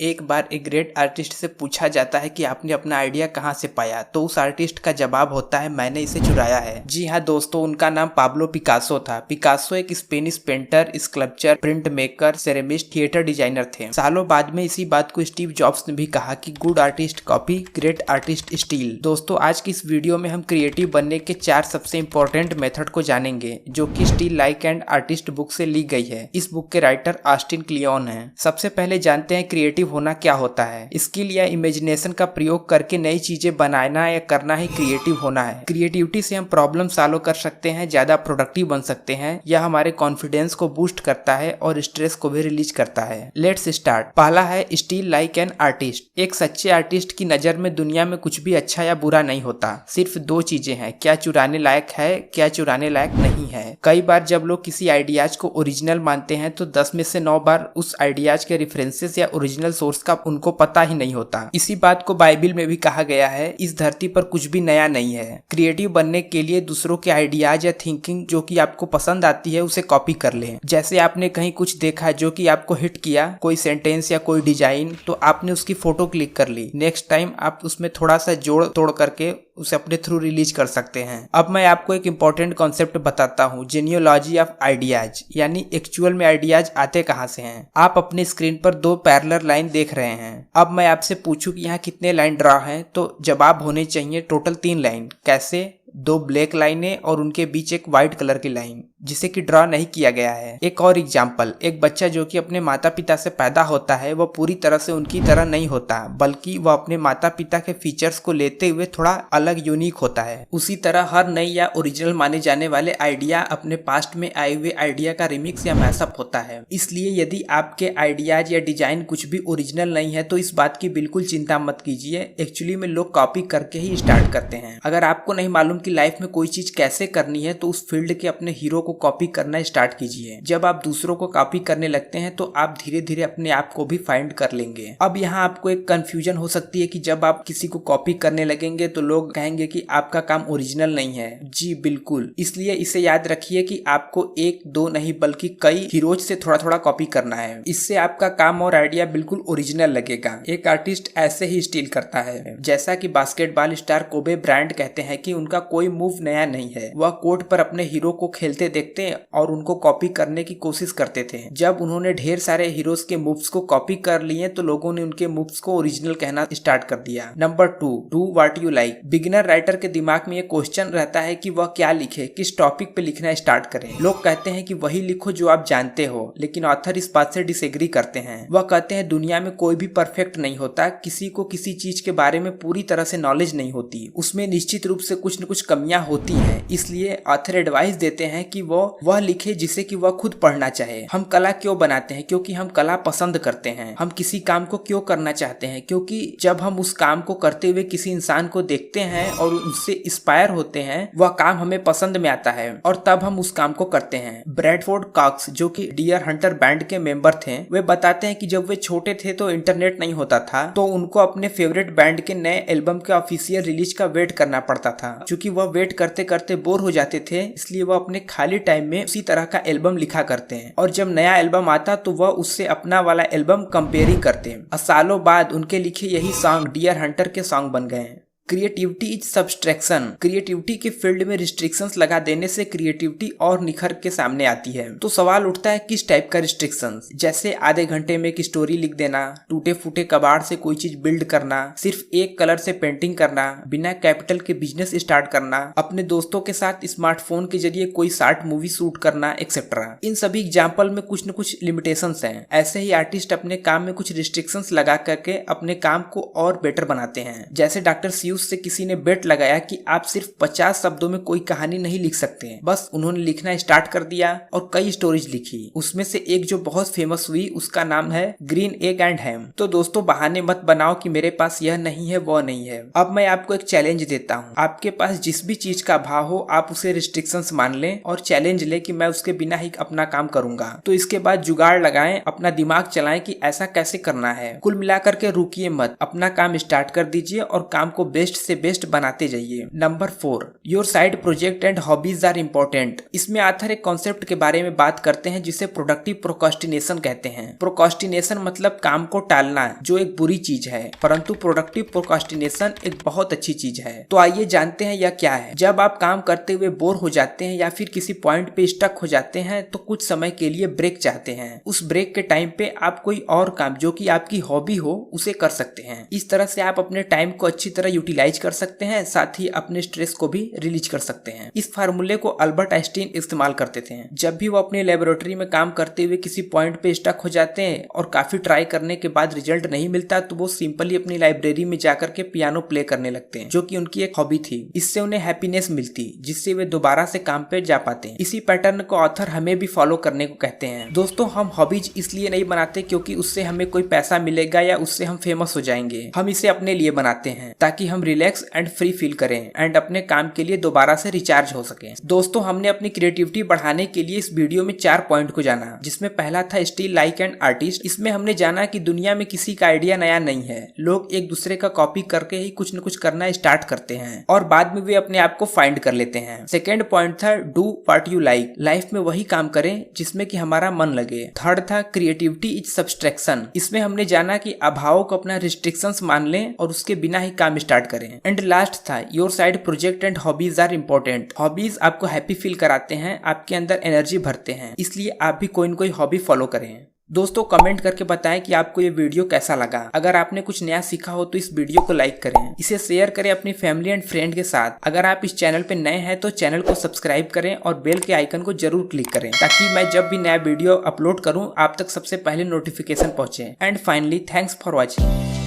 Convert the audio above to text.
एक बार एक great artist से पूछा जाता है कि आपने अपना आइडिया कहाँ से पाया, तो उस आर्टिस्ट का जवाब होता है मैंने इसे चुराया है। जी हाँ दोस्तों, उनका नाम पाब्लो पिकासो था। पिकासो एक Spanish painter, sculpture, printmaker, ceramist, theatre designer थे। सालों बाद में इसी बात को स्टीव जॉब्स ने भी कहा कि good artist copy, great artist steel. दोस्तों, आज की इस वीडियो में हम क्रिएटिव बनने के 4 सबसे इंपॉर्टेंट मेथड को जानेंगे, जो कि steel like and artist book से ली गई है। इस बुक के राइटर ऑस्टिन क्लियोन हैं। सबसे पहले जानते हैं क्रिएटिव होना क्या होता है। स्किल या इमेजिनेशन का प्रयोग करके नई चीजें बनाना या करना ही क्रिएटिव होना है। क्रिएटिविटी से हम प्रॉब्लम सॉल्व कर सकते हैं, ज्यादा प्रोडक्टिव बन सकते हैं, यह हमारे कॉन्फिडेंस को बूस्ट करता है और स्ट्रेस को भी रिलीज करता है। Let's start. पहला है स्टील लाइक एन आर्टिस्ट। एक सच्चे आर्टिस्ट की नजर में दुनिया में कुछ भी अच्छा या बुरा नहीं होता। सिर्फ 2 चीजें हैं, क्या चुराने लायक है, क्या चुराने लायक नहीं है। कई बार जब लोग किसी आइडियाज को ओरिजिनल मानते हैं तो 10 में से 9 बार उस आइडियाज के रेफरेंसेस या ओरिजिनल सोर्स का उनको पता ही नहीं होता। इसी बात को बाइबल में भी कहा गया है, इस धरती पर कुछ भी नया नहीं है। क्रिएटिव बनने के लिए दूसरों के आइडियाज या थिंकिंग जो कि आपको पसंद आती है उसे कॉपी कर लें। जैसे आपने कहीं कुछ देखा जो कि आपको हिट किया, कोई सेंटेंस या कोई डिजाइन, तो आपने उसकी फोटो क्लिक कर ली। नेक्स्ट टाइम आप उसमें थोड़ा सा जोड़ तोड़ करके उसे अपने थ्रू रिलीज कर सकते हैं। अब मैं आपको एक इंपॉर्टेंट कॉन्सेप्ट बताता हूँ, जेनियोलॉजी ऑफ आइडियाज, यानी एक्चुअल में आइडियाज आते कहाँ से हैं। आप अपने स्क्रीन पर 2 पैरेलल लाइन देख रहे हैं। अब मैं आपसे पूछूं कि यहाँ कितने लाइन ड्रा हैं, तो जवाब होने चाहिए टोटल 3 लाइन। कैसे? 2 ब्लैक लाइनें और उनके बीच एक व्हाइट कलर की लाइन, जिसे कि ड्रॉ नहीं किया गया है। एक और एग्जाम्पल, एक बच्चा जो कि अपने माता पिता से पैदा होता है, वह पूरी तरह से उनकी तरह नहीं होता, बल्कि वह अपने माता पिता के फीचर्स को लेते हुए थोड़ा अलग यूनिक होता है। उसी तरह हर नई या ओरिजिनल माने जाने वाले आइडिया अपने पास्ट में आए हुए आइडिया का रिमिक्स या मैसअप होता है। इसलिए यदि आपके आइडियाज या डिजाइन कुछ भी ओरिजिनल नहीं है तो इस बात की बिल्कुल चिंता मत कीजिए। एक्चुअली में लोग कॉपी करके ही स्टार्ट करते हैं। अगर आपको नहीं मालूम कि लाइफ में कोई चीज कैसे करनी है, तो उस फील्ड के अपने हीरो को कॉपी करना स्टार्ट कीजिए। जब आप दूसरों को कॉपी करने लगते हैं तो आप धीरे धीरे अपने आप को भी फाइंड कर लेंगे। अब यहाँ आपको एक कंफ्यूजन हो सकती है कि जब आप किसी को कॉपी करने लगेंगे तो लोग कहेंगे कि आपका काम ओरिजिनल नहीं है। जी बिल्कुल, इसलिए इसे याद रखिए कि आपको 1-2 नहीं बल्कि कई हीरोज से थोड़ा थोड़ा कॉपी करना है। इससे आपका काम और आइडिया बिल्कुल ओरिजिनल लगेगा। एक आर्टिस्ट ऐसे ही स्टील करता है। जैसा कि बास्केटबॉल स्टार कोबे ब्रायंट कहते हैं कि उनका कोई मूव नया नहीं है। वह कोर्ट पर अपने हीरो को खेलते देखते और उनको कॉपी करने की कोशिश करते थे। जब उन्होंने ढेर सारे हीरोज के मूव्स को कॉपी कर लिए तो लोगों ने उनके मूव्स को ओरिजिनल कहना स्टार्ट कर दिया। Number 2, do what you like. Beginner writer के दिमाग में ये क्वेश्चन रहता है कि वह क्या लिखे, किस टॉपिक पे लिखना स्टार्ट करें। लोग कहते हैं कि वही लिखो जो आप जानते हो, लेकिन ऑथर इस बात से डिसएग्री करते हैं। वह कहते हैं दुनिया में कोई भी परफेक्ट नहीं होता। किसी को किसी चीज के बारे में पूरी तरह से नॉलेज नहीं होती, उसमें निश्चित रूप से कुछ न कुछ कमियां होती हैं। इसलिए ऑथर एडवाइस देते हैं कि वह लिखे जिसे कि वह खुद पढ़ना चाहे। हम कला क्यों बनाते हैं? क्योंकि हम कला पसंद करते हैं। हम किसी काम को क्यों करना चाहते हैं? क्योंकि जब हम उस काम को करते हुए किसी इंसान को देखते हैं और उससे इंस्पायर होते हैं, वह काम हमें पसंद में आता है और तब हम उस काम को करते हैं। ब्रैडफोर्ड कॉक्स, जो कि डियर हंटर बैंड के मेंबर थे, वे बताते हैं कि जब वे छोटे थे तो इंटरनेट नहीं होता था, तो उनको अपने फेवरेट बैंड के नए एल्बम के ऑफिशियल रिलीज का वेट करना पड़ता था। क्योंकि वह वेट करते करते बोर हो जाते थे, इसलिए वह अपने खाली टाइम में उसी तरह का एल्बम लिखा करते हैं और जब नया एल्बम आता तो वह उससे अपना वाला एल्बम कंपेयरिंग करते हैं। सालों बाद उनके लिखे यही सॉन्ग डियर हंटर के सॉन्ग बन गए हैं। Creativity is subtraction. क्रिएटिविटी के फील्ड में रिस्ट्रिक्शंस लगा देने से क्रिएटिविटी और निखर के सामने आती है। तो सवाल उठता है किस टाइप का रिस्ट्रिक्शंस? जैसे आधे घंटे में एक स्टोरी लिख देना, टूटे फूटे कबाड़ से कोई चीज बिल्ड करना, सिर्फ एक कलर से पेंटिंग करना, बिना कैपिटल के बिजनेस स्टार्ट करना, अपने दोस्तों के साथ स्मार्टफोन के जरिए कोई शॉर्ट मूवी शूट करना, एक्सेट्रा। इन सभी एग्जाम्पल में कुछ न कुछ लिमिटेशंस हैं। ऐसे ही आर्टिस्ट अपने काम में कुछ रिस्ट्रिक्शंस लगा करके अपने काम को और बेटर बनाते हैं। जैसे डॉक्टर सीयूस से किसी ने बेट लगाया कि आप सिर्फ 50 शब्दों में कोई कहानी नहीं लिख सकते। बस उन्होंने लिखना स्टार्ट कर दिया और कई स्टोरीज लिखी। उसमें से एक जो बहुत फेमस हुई उसका नाम है ग्रीन एग एंड हैम। तो दोस्तों, बहाने मत बनाओ कि मेरे पास यह नहीं है वो नहीं है। अब मैं आपको एक चैलेंज देता हूँ। आपके पास जिस भी चीज का भाव हो आप उसे रिस्ट्रिक्शंस मान लें और चैलेंज ले कि मैं उसके बिना ही अपना काम करूंगा। तो इसके बाद जुगाड़ लगाएं, अपना दिमाग चलाएं कि ऐसा कैसे करना है। कुल मिलाकर के रुकिए मत, अपना काम स्टार्ट कर दीजिए और काम को बेस्ट बेस्ट से बेस्ट बनाते जाइए। Number 4, your side project and hobbies are important. इसमें आथर एक कॉन्सेप्ट के बारे में बात करते हैं जिसे प्रोडक्टिव प्रोक्रास्टिनेशन कहते हैं। प्रोक्रास्टिनेशन मतलब काम को टालना, जो एक बुरी चीज है, परंतु प्रोडक्टिव प्रोक्रास्टिनेशन एक बहुत अच्छी चीज है। तो आइए जानते हैं यह क्या है। जब आप काम करते हुए बोर हो जाते हैं या फिर किसी पॉइंट पे स्टक हो जाते हैं तो कुछ समय के लिए ब्रेक चाहते हैं। उस ब्रेक के टाइम पे आप कोई और काम जो कि आपकी हॉबी हो उसे कर सकते हैं। इस तरह से आप अपने टाइम को अच्छी तरह यूटिलाइज कर सकते हैं, साथ ही अपने स्ट्रेस को भी रिलीज कर सकते हैं। इस फार्मूले को अल्बर्ट आइंस्टीन इस्तेमाल करते थे। जब भी वो अपने लेबोरेटरी में काम करते हुए किसी पॉइंट पे स्टक हो जाते हैं और काफी ट्राई करने के बाद रिजल्ट नहीं मिलता तो वो सिंपली अपनी लाइब्रेरी में जाकर के पियानो प्ले करने लगते हैं, जो कि उनकी एक हॉबी थी। इससे उन्हें हैप्पीनेस मिलती, जिससे वे दोबारा से काम पे जा पाते हैं। इसी पैटर्न को ऑथर हमें भी फॉलो करने को कहते हैं। दोस्तों, हम हॉबीज इसलिए नहीं बनाते क्योंकि उससे हमें कोई पैसा मिलेगा या उससे हम फेमस हो जाएंगे। हम इसे अपने लिए बनाते हैं ताकि हम रिलैक्स एंड फ्री फील करें एंड अपने काम के लिए दोबारा से रिचार्ज हो सके। दोस्तों, हमने अपनी क्रिएटिविटी बढ़ाने के लिए इस वीडियो में 4 पॉइंट को जाना, जिसमें पहला था स्टिल लाइक एन आर्टिस्ट। इसमें हमने जाना कि दुनिया में किसी का आइडिया नया नहीं है, लोग एक दूसरे का कॉपी करके ही कुछ न कुछ करना स्टार्ट करते हैं और बाद में वे अपने आप को फाइंड कर लेते हैं। सेकेंड पॉइंट था do what you like. Life में वही काम करें जिसमें कि हमारा मन लगे। थर्ड था क्रिएटिविटी इज सब्सट्रैक्शन। इसमें हमने जाना कि अभावों को अपना रिस्ट्रिक्शंस मान लें और उसके बिना ही काम स्टार्ट करें। एंड लास्ट था your side project and hobbies are important. Hobbies आपको हैप्पी फील कराते हैं, आपके अंदर एनर्जी भरते हैं, इसलिए आप भी कोई न कोई हॉबी फॉलो करें। दोस्तों, कमेंट करके बताएं कि आपको ये वीडियो कैसा लगा। अगर आपने कुछ नया सीखा हो तो इस वीडियो को लाइक करें, इसे शेयर करें अपनी फैमिली एंड फ्रेंड के साथ। अगर आप इस चैनल पे नए हैं तो चैनल को सब्सक्राइब करें और बेल के आइकन को जरूर क्लिक करें ताकि मैं जब भी नया वीडियो अपलोड करूं आप तक सबसे पहले नोटिफिकेशन पहुंचे। And finally, thanks for watching.